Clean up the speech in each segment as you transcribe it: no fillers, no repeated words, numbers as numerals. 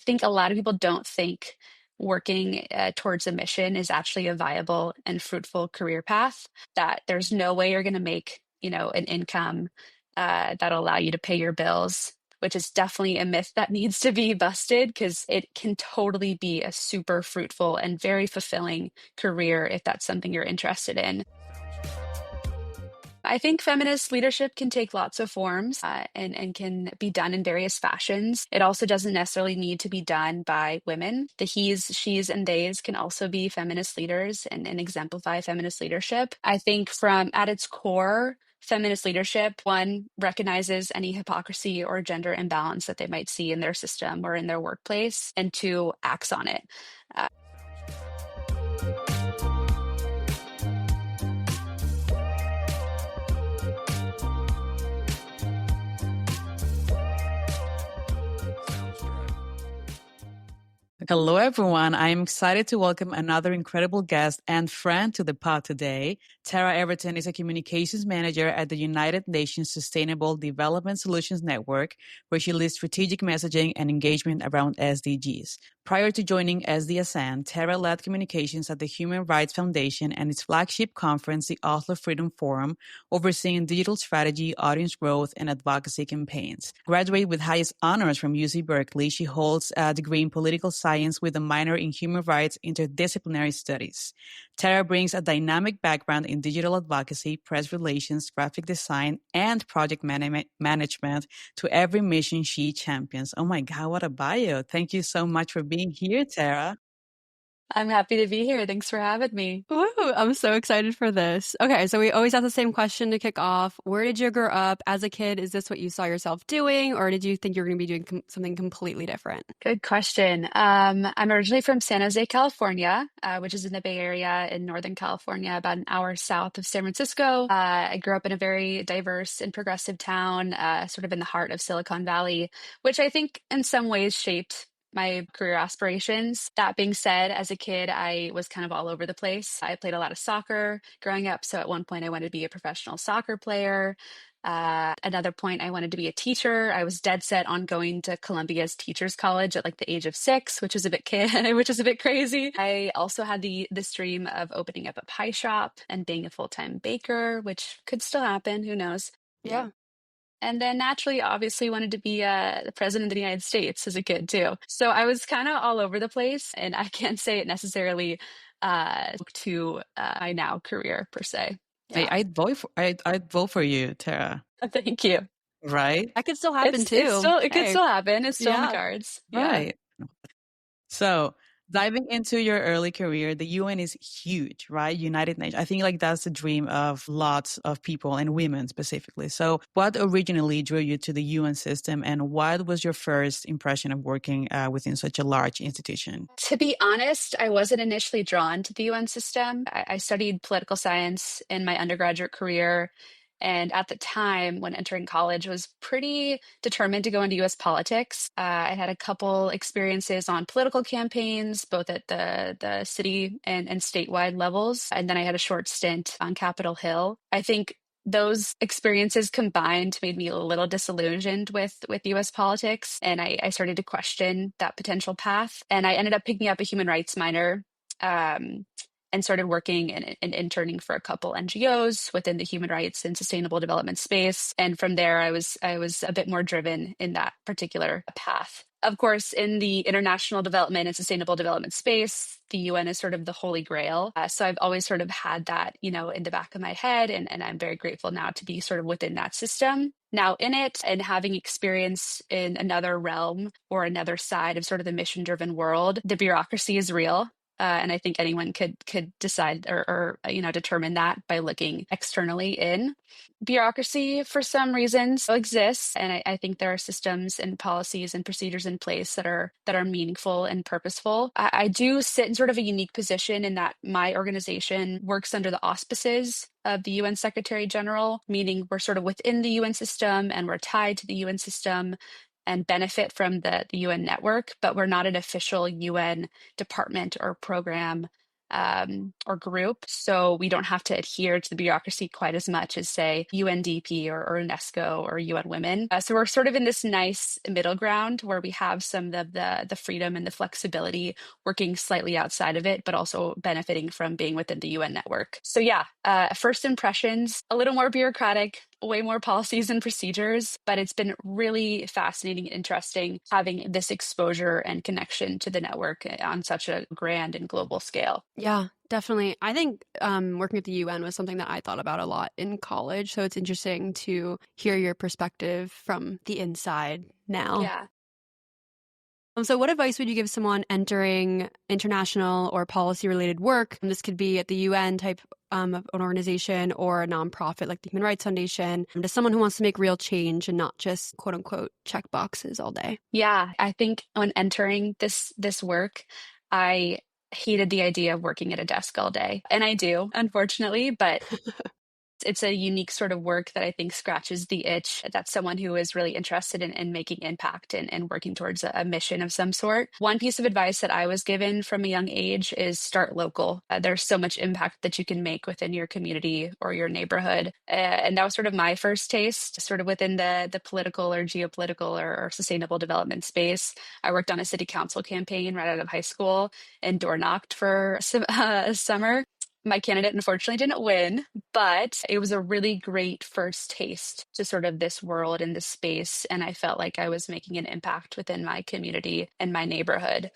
I think a lot of people don't think working towards a mission is actually a viable and fruitful career path, that there's no way you're going to make, an income that'll allow you to pay your bills, which is definitely a myth that needs to be busted because it can totally be a super fruitful and very fulfilling career if that's something you're interested in. I think feminist leadership can take lots of forms and can be done in various fashions. It also doesn't necessarily need to be done by women. The he's, she's, and theys can also be feminist leaders and exemplify feminist leadership. I think from at its core, feminist leadership, one, recognizes any hypocrisy or gender imbalance that they might see in their system or in their workplace, and two, acts on it. Hello, everyone. I'm excited to welcome another incredible guest and friend to the pod today. Tara Everton is a communications manager at the United Nations Sustainable Development Solutions Network, where she leads strategic messaging and engagement around SDGs. Prior to joining SDSN, Tara led communications at the Human Rights Foundation and its flagship conference, the Oslo Freedom Forum, overseeing digital strategy, audience growth, and advocacy campaigns. Graduated with highest honors from UC Berkeley, she holds a degree in political science with a minor in human rights interdisciplinary studies. Tara brings a dynamic background in digital advocacy, press relations, graphic design, and project management to every mission she champions. Oh my God, what a bio. Thank you so much for being here, Tara. I'm happy to be here. Thanks for having me. Woo, I'm so excited for this. Okay, so we always have the same question to kick off. Where did you grow up as a kid? Is this what you saw yourself doing, or did you think you were going to be doing something completely different? Good question. I'm originally from San Jose, California, which is in the Bay Area in Northern California, about an hour south of San Francisco. I grew up in a very diverse and progressive town, sort of in the heart of Silicon Valley, which I think in some ways shaped my career aspirations. That being said, as a kid, I was kind of all over the place. I played a lot of soccer growing up. So at one point, I wanted to be a professional soccer player. Another point, I wanted to be a teacher. I was dead set on going to Columbia's Teachers College at like the age of 6, which was a bit which is a bit crazy. I also had this dream of opening up a pie shop and being a full-time baker, which could still happen. Who knows? Yeah. And then naturally, obviously, wanted to be the president of the United States as a kid, too. So I was kind of all over the place. And I can't say it necessarily to my now career, per se. Yeah. I'd vote for you, Tara. Thank you. Right? That could still happen, too. It could still happen. It's still in the cards. Right. Yeah. So diving into your early career, the UN is huge, right? United Nations. I think like that's the dream of lots of people and women specifically. So what originally drew you to the UN system, and what was your first impression of working within such a large institution? To be honest, I wasn't initially drawn to the UN system. I studied political science in my undergraduate career. And at the time, when entering college, was pretty determined to go into U.S. politics. I had a couple experiences on political campaigns, both at the city and statewide levels. And then I had a short stint on Capitol Hill. I think those experiences combined made me a little disillusioned with U.S. politics. And I started to question that potential path. And I ended up picking up a human rights minor. And started working and interning for a couple NGOs within the human rights and sustainable development space. And from there, I was a bit more driven in that particular path. Of course, in the international development and sustainable development space, the UN is sort of the holy grail. So I've always sort of had that, in the back of my head. And I'm very grateful now to be sort of within that system. Now in it and having experience in another realm or another side of sort of the mission-driven world, the bureaucracy is real. And I think anyone could decide or determine that by looking externally in. Bureaucracy, for some reason, still exists. And I think there are systems and policies and procedures in place that are meaningful and purposeful. I do sit in sort of a unique position in that my organization works under the auspices of the UN Secretary General, meaning we're sort of within the UN system and we're tied to the UN system and benefit from the UN network, but we're not an official UN department or program or group. So we don't have to adhere to the bureaucracy quite as much as, say, UNDP or UNESCO or UN Women. So we're sort of in this nice middle ground where we have some of the freedom and the flexibility working slightly outside of it, but also benefiting from being within the UN network. So yeah, first impressions, a little more bureaucratic, way more policies and procedures, but it's been really fascinating and interesting having this exposure and connection to the network on such a grand and global scale. Yeah, definitely. I think working at the UN was something that I thought about a lot in college. So it's interesting to hear your perspective from the inside now. Yeah. So what advice would you give someone entering international or policy-related work? This could be at the UN type of an organization or a nonprofit like the Human Rights Foundation, to someone who wants to make real change and not just quote unquote check boxes all day. Yeah, I think when entering this work, I hated the idea of working at a desk all day. And I do, unfortunately, but it's a unique sort of work that I think scratches the itch. That's someone who is really interested in making impact and working towards a mission of some sort. One piece of advice that I was given from a young age is start local. There's so much impact that you can make within your community or your neighborhood. And that was sort of my first taste, sort of within the political or geopolitical or sustainable development space. I worked on a city council campaign right out of high school and door knocked for a summer. My candidate unfortunately didn't win, but it was a really great first taste to sort of this world and this space. And I felt like I was making an impact within my community and my neighborhood.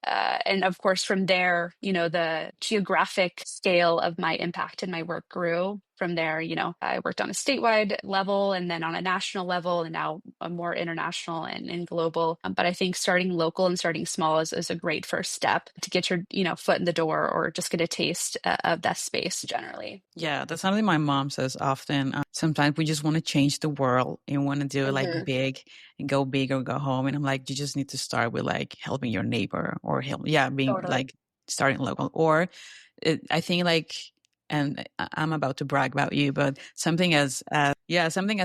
And of course, from there, the geographic scale of my impact and my work grew. From there, I worked on a statewide level and then on a national level and now a more international and global. But I think starting local and starting small is a great first step to get your, foot in the door or just get a taste of that space generally. Yeah, that's something my mom says often. Sometimes we just want to change the world and want to do it like big and go big or go home. And I'm like, you just need to start with like helping your neighbor or being Totally. like starting local. Or I think like, and I'm about to brag about you, but something as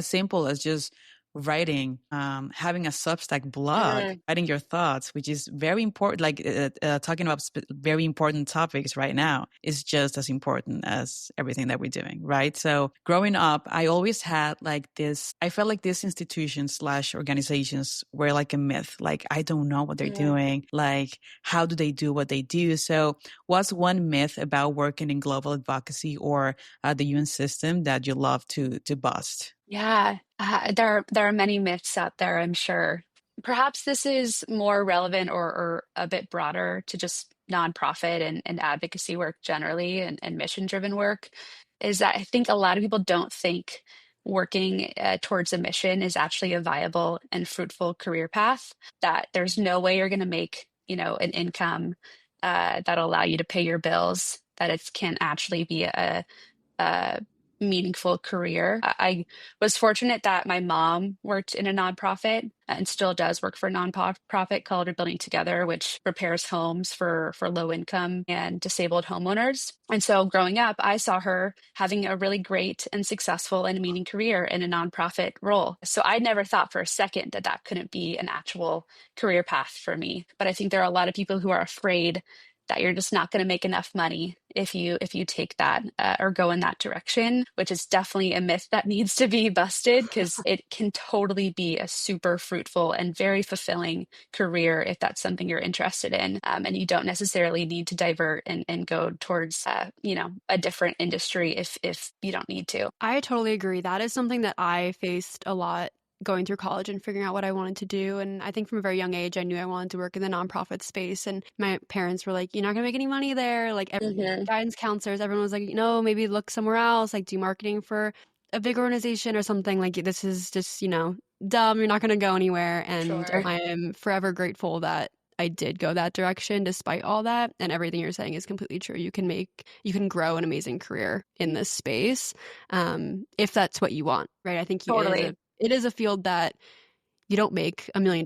simple as just writing, having a Substack blog, writing your thoughts, which is very important. Like talking about very important topics right now is just as important as everything that we're doing, right? So growing up, I always had like this. I felt like these institutions / organizations were like a myth. Like I don't know what they're doing. Like how do they do what they do? So what's one myth about working in global advocacy or the UN system that you love to bust? Yeah, there are many myths out there, I'm sure. Perhaps this is more relevant or a bit broader to just nonprofit and advocacy work generally and mission-driven work, is that I think a lot of people don't think working towards a mission is actually a viable and fruitful career path, that there's no way you're going to make, an income that'll allow you to pay your bills, that it can actually be a meaningful career. I was fortunate that my mom worked in a nonprofit and still does work for a nonprofit called Rebuilding Together, which repairs homes for low income and disabled homeowners. And so growing up, I saw her having a really great and successful and meaning career in a nonprofit role. So I never thought for a second that couldn't be an actual career path for me. But I think there are a lot of people who are afraid that you're just not going to make enough money if you take that or go in that direction, which is definitely a myth that needs to be busted, because it can totally be a super fruitful and very fulfilling career if that's something you're interested in. And you don't necessarily need to divert and go towards, a different industry if you don't need to. I totally agree. That is something that I faced a lot going through college and figuring out what I wanted to do. And I think from a very young age, I knew I wanted to work in the nonprofit space. And my parents were like, you're not going to make any money there. Like guidance counselors, everyone was like, no, maybe look somewhere else, like do marketing for a big organization or something. Like this is just, dumb. You're not going to go anywhere. And Sure. I am forever grateful that I did go that direction despite all that. And everything you're saying is completely true. You can grow an amazing career in this space if that's what you want, right? I think Totally. it is a field that you don't make $1 million,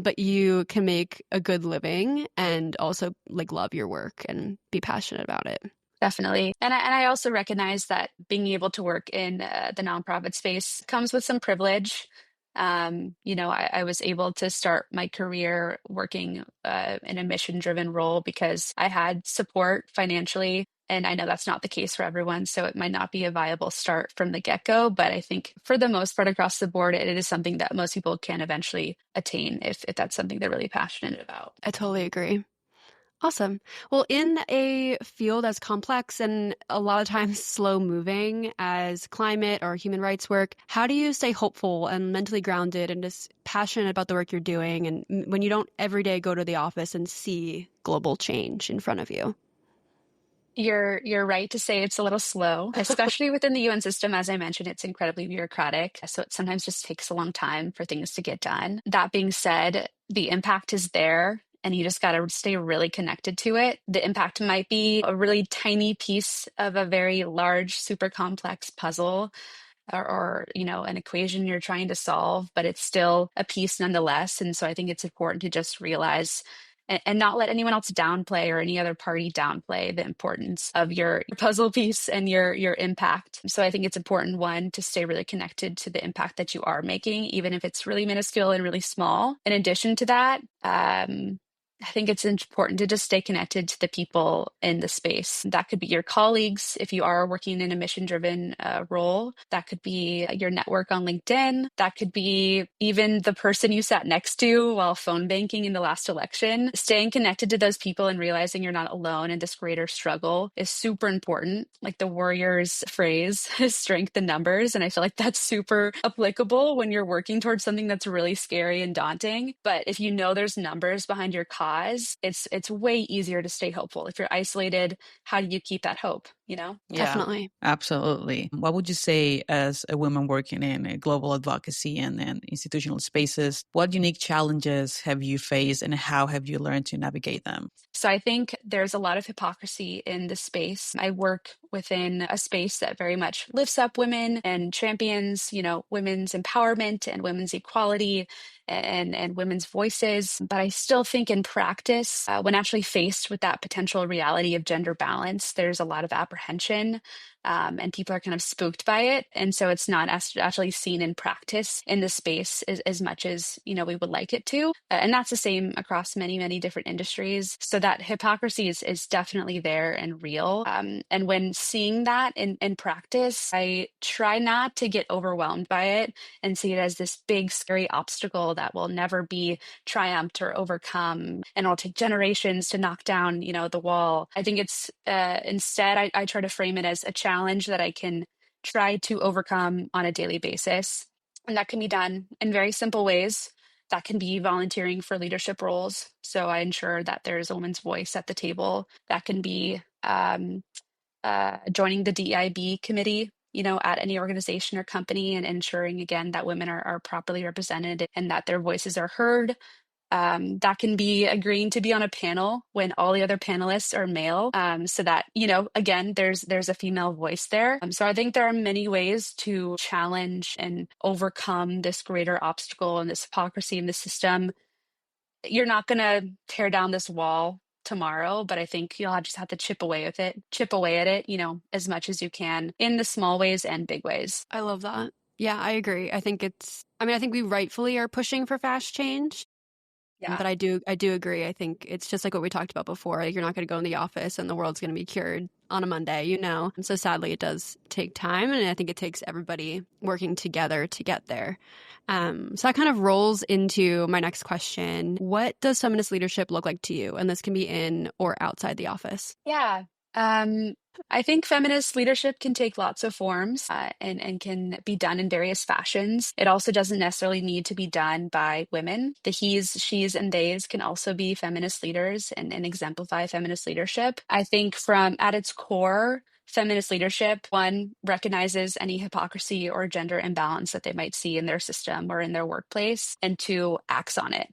but you can make a good living and also like love your work and be passionate about it. Definitely. And I also recognize that being able to work in the nonprofit space comes with some privilege. I was able to start my career working in a mission-driven role because I had support financially. And I know that's not the case for everyone, so it might not be a viable start from the get-go. But I think for the most part across the board, it is something that most people can eventually attain if that's something they're really passionate about. I totally agree. Awesome. Well, in a field as complex and a lot of times slow moving as climate or human rights work, how do you stay hopeful and mentally grounded and just passionate about the work you're doing and when you don't every day go to the office and see global change in front of you? You're right to say it's a little slow, especially within the UN system. As I mentioned, it's incredibly bureaucratic, so it sometimes just takes a long time for things to get done. That being said, the impact is there, and you just got to stay really connected to it. The impact might be a really tiny piece of a very large, super complex puzzle, or an equation you're trying to solve, but it's still a piece nonetheless. And so I think it's important to just realize and not let anyone else downplay or any other party downplay the importance of your puzzle piece and your impact. So I think it's important, one, to stay really connected to the impact that you are making, even if it's really minuscule and really small. In addition to that, I think it's important to just stay connected to the people in the space. That could be your colleagues if you are working in a mission-driven role. That could be your network on LinkedIn. That could be even the person you sat next to while phone banking in the last election. Staying connected to those people and realizing you're not alone in this greater struggle is super important. Like the Warriors phrase, strength in numbers. And I feel like that's super applicable when you're working towards something that's really scary and daunting. But if you know there's numbers behind your cause, it's way easier to stay hopeful. If you're isolated, how do you keep that hope, Yeah, Definitely. absolutely. What would you say as a woman working in global advocacy and institutional spaces? What unique challenges have you faced and how have you learned to navigate them? So I think there's a lot of hypocrisy in the space. I work within a space that very much lifts up women and champions, women's empowerment and women's equality and women's voices. But I still think in practice, when actually faced with that potential reality of gender balance, there's a lot of apprehension. And people are kind of spooked by it. And so it's not actually seen in practice in the space as much as, we would like it to. And that's the same across many, many different industries. So that hypocrisy is definitely there and real. And when seeing that in practice, I try not to get overwhelmed by it and see it as this big, scary obstacle that will never be triumphed or overcome. And it'll take generations to knock down, the wall. I think it's instead, I try to frame it as a challenge that I can try to overcome on a daily basis. And that can be done in very simple ways. That can be volunteering for leadership roles. So I ensure that there's a woman's voice at the table. That can be joining the DEIB committee, at any organization or company and ensuring, again, that women are properly represented and that their voices are heard. That can be agreeing to be on a panel when all the other panelists are male, so that, again, there's a female voice there. So I think there are many ways to challenge and overcome this greater obstacle and this hypocrisy in the system. You're not going to tear down this wall tomorrow, but I think you'll just have to chip away at it, as much as you can in the small ways and big ways. I love that. Yeah, I agree. I think we rightfully are pushing for fast change. Yeah. But I do agree. I think it's just like what we talked about before. Like you're not going to go in the office and the world's going to be cured on a Monday, And so sadly, it does take time. And I think it takes everybody working together to get there. So that kind of rolls into my next question. What does feminist leadership look like to you? And this can be in or outside the office. Yeah. I think feminist leadership can take lots of forms and can be done in various fashions. It also doesn't necessarily need to be done by women. The he's, she's, and theys can also be feminist leaders and exemplify feminist leadership. I think at its core, feminist leadership, one, recognizes any hypocrisy or gender imbalance that they might see in their system or in their workplace, and two, acts on it.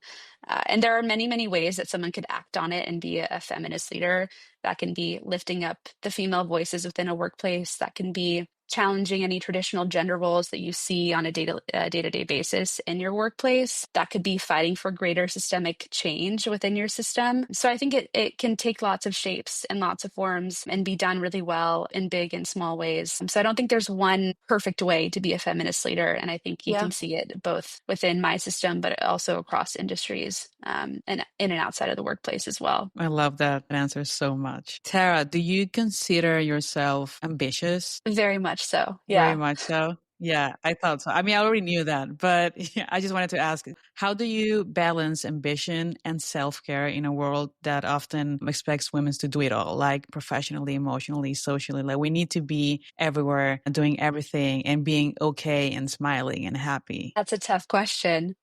And there are many, many ways that someone could act on it and be a feminist leader. That can be lifting up the female voices within a workplace. That can be challenging any traditional gender roles that you see on a day-to-day basis in your workplace. That could be fighting for greater systemic change within your system. So I think it can take lots of shapes and lots of forms and be done really well in big and small ways. So I don't think there's one perfect way to be a feminist leader. And I think you can see it both within my system, but also across industries and in and outside of the workplace as well. I love that answer so much. Tara, do you consider yourself ambitious? Very much so. Very Yeah. much so. Yeah, I thought so. I mean, I already knew that, but I just wanted to ask, how do you balance ambition and self-care in a world that often expects women to do it all, like professionally, emotionally, socially? Like we need to be everywhere, doing everything and being okay and smiling and happy. That's a tough question.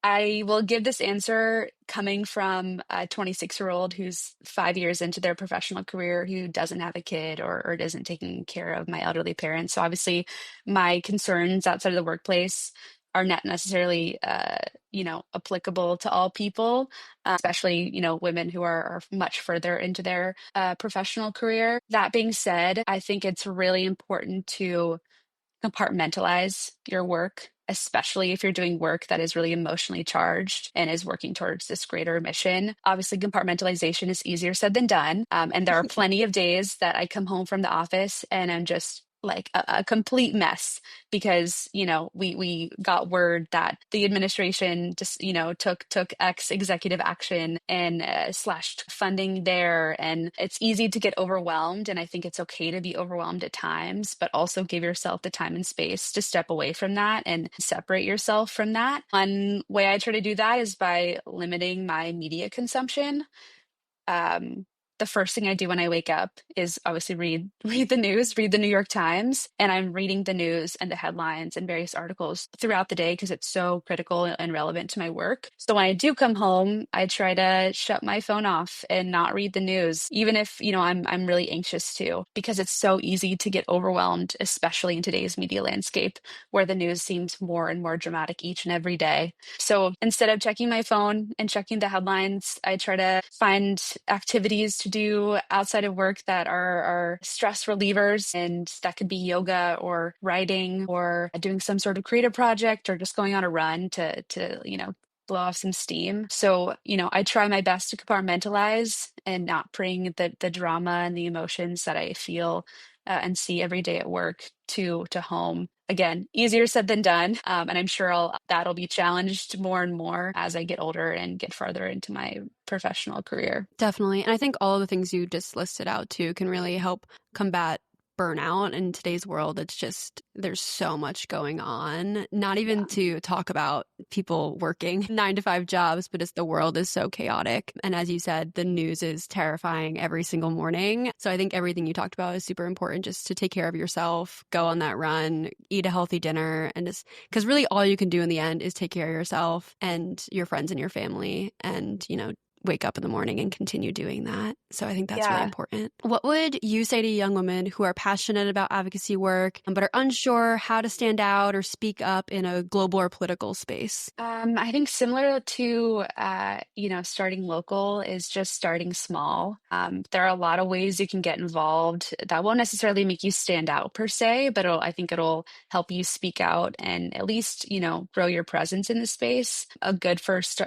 I will give this answer coming from a 26-year-old who's 5 years into their professional career who doesn't have a kid or isn't taking care of my elderly parents. So obviously, my concerns outside of the workplace are not necessarily, applicable to all people, especially, women who are much further into their professional career. That being said, I think it's really important to compartmentalize your work, especially if you're doing work that is really emotionally charged and is working towards this greater mission. Obviously, compartmentalization is easier said than done. And there are plenty of days that I come home from the office and I'm just like a complete mess because we got word that the administration just took X executive action and slashed funding there, and it's easy to get overwhelmed, and I think it's okay to be overwhelmed at times, but also give yourself the time and space to step away from that and separate yourself from that. One way I try to do that is by limiting my media consumption. The first thing I do when I wake up is obviously read the news, read the New York Times, and I'm reading the news and the headlines and various articles throughout the day because it's so critical and relevant to my work. So when I do come home, I try to shut my phone off and not read the news, even if I'm really anxious to, because it's so easy to get overwhelmed, especially in today's media landscape where the news seems more and more dramatic each and every day. So instead of checking my phone and checking the headlines, I try to find activities to do outside of work that are stress relievers, and that could be yoga or writing or doing some sort of creative project or just going on a run to blow off some steam. So, I try my best to compartmentalize and not bring the drama and the emotions that I feel and see every day at work to home. Again, easier said than done. And I'm sure that'll be challenged more and more as I get older and get farther into my professional career. Definitely. And I think all of the things you just listed out too can really help combat burnout in today's world. It's just, there's so much going on, not even to talk about people working 9-to-5 jobs, but just the world is so chaotic. And as you said, the news is terrifying every single morning. So I think everything you talked about is super important, just to take care of yourself, go on that run, eat a healthy dinner, and just, because really all you can do in the end is take care of yourself and your friends and your family, and, wake up in the morning and continue doing that. So I think that's really important. What would you say to young women who are passionate about advocacy work but are unsure how to stand out or speak up in a global or political space? I think similar to, starting local is just starting small. There are a lot of ways you can get involved that won't necessarily make you stand out per se, but I think it'll help you speak out and at least, grow your presence in the space. A good first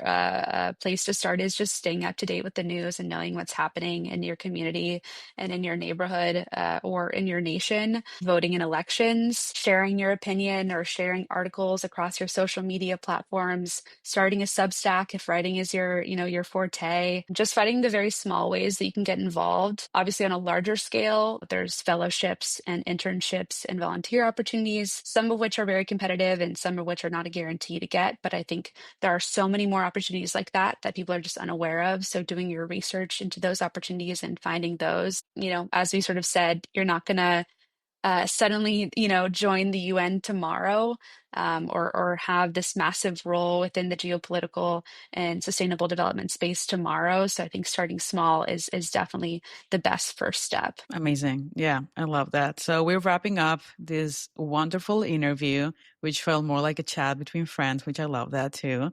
place to start is just staying up to date with the news and knowing what's happening in your community and in your neighborhood or in your nation, voting in elections, sharing your opinion or sharing articles across your social media platforms, starting a Substack if writing is your forte, just finding the very small ways that you can get involved. Obviously, on a larger scale, there's fellowships and internships and volunteer opportunities, some of which are very competitive and some of which are not a guarantee to get. But I think there are so many more opportunities like that people are just unaware of. So doing your research into those opportunities and finding those, as we sort of said, you're not going to suddenly, join the UN tomorrow or have this massive role within the geopolitical and sustainable development space tomorrow. So I think starting small is definitely the best first step. Amazing. Yeah, I love that. So we're wrapping up this wonderful interview, which felt more like a chat between friends, which I love that too.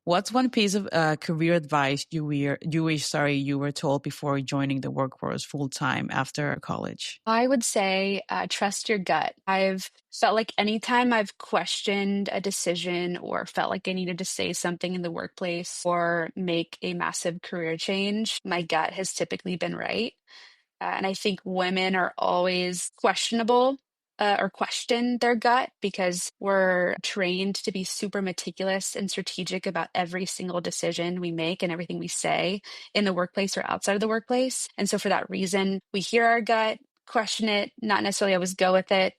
What's one piece of career advice you wish you were told before joining the workforce full time after college? I would say trust your gut. I've felt like anytime I've questioned a decision or felt like I needed to say something in the workplace or make a massive career change, my gut has typically been right. And I think women are always questionable or question their gut because we're trained to be super meticulous and strategic about every single decision we make and everything we say in the workplace or outside of the workplace. And so for that reason, we hear our gut, question it, not necessarily always go with it.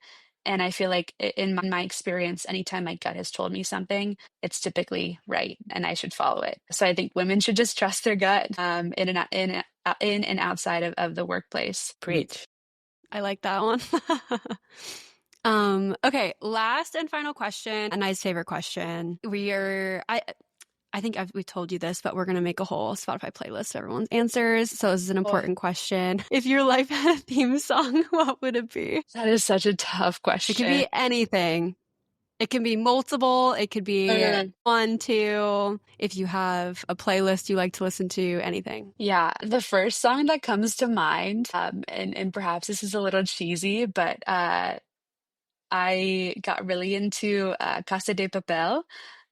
And I feel like in my experience, anytime my gut has told me something, it's typically right and I should follow it. So I think women should just trust their gut in and outside of the workplace. Preach. I like that one. Okay, last and final question, a nice favorite question. I think we told you this, but we're going to make a whole Spotify playlist of everyone's answers. So this is an important question. If your life had a theme song, what would it be? That is such a tough question. It could be anything. It can be multiple. It could be 1, 2. If you have a playlist you like to listen to, anything. Yeah, the first song that comes to mind, and perhaps this is a little cheesy, but I got really into Casa de Papel,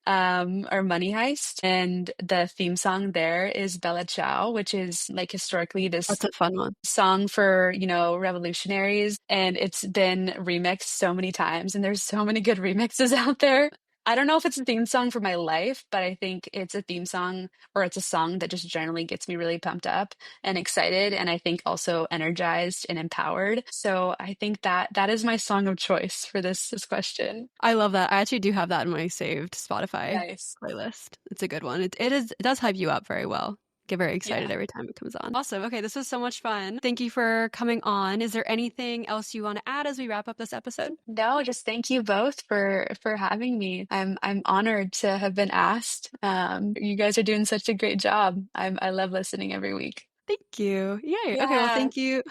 or Money Heist, and the theme song there is Bella Ciao, which is like historically this That's a fun one. song for, revolutionaries, and it's been remixed so many times, and there's so many good remixes out there. I don't know if it's a theme song for my life, but I think it's a theme song or it's a song that just generally gets me really pumped up and excited, and I think also energized and empowered. So I think that is my song of choice for this question. I love that. I actually do have that in my saved Spotify Nice. playlist. It's a good one. It does hype you up very well. Get very excited Yeah. every time it comes on. Awesome. Okay, this was so much fun. Thank you for coming on. Is there anything else you want to add as we wrap up this episode? No, just thank you both for having me. I'm honored to have been asked. You guys are doing such a great job. I love listening every week. Thank you. Yay. Yeah. Okay, well, thank you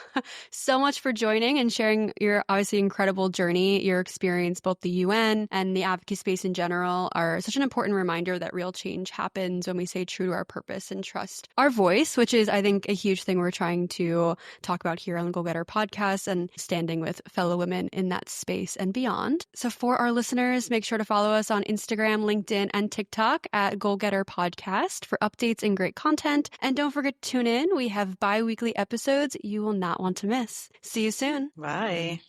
so much for joining and sharing your obviously incredible journey. Your experience, both the UN and the advocacy space in general, are such an important reminder that real change happens when we stay true to our purpose and trust our voice, which is, I think, a huge thing we're trying to talk about here on the GoalGetHer Podcast and standing with fellow women in that space and beyond. So for our listeners, make sure to follow us on Instagram, LinkedIn, and TikTok at GoalGetHer Podcast for updates and great content. And don't forget to tune in. We have bi-weekly episodes you will not want to miss. See you soon. Bye.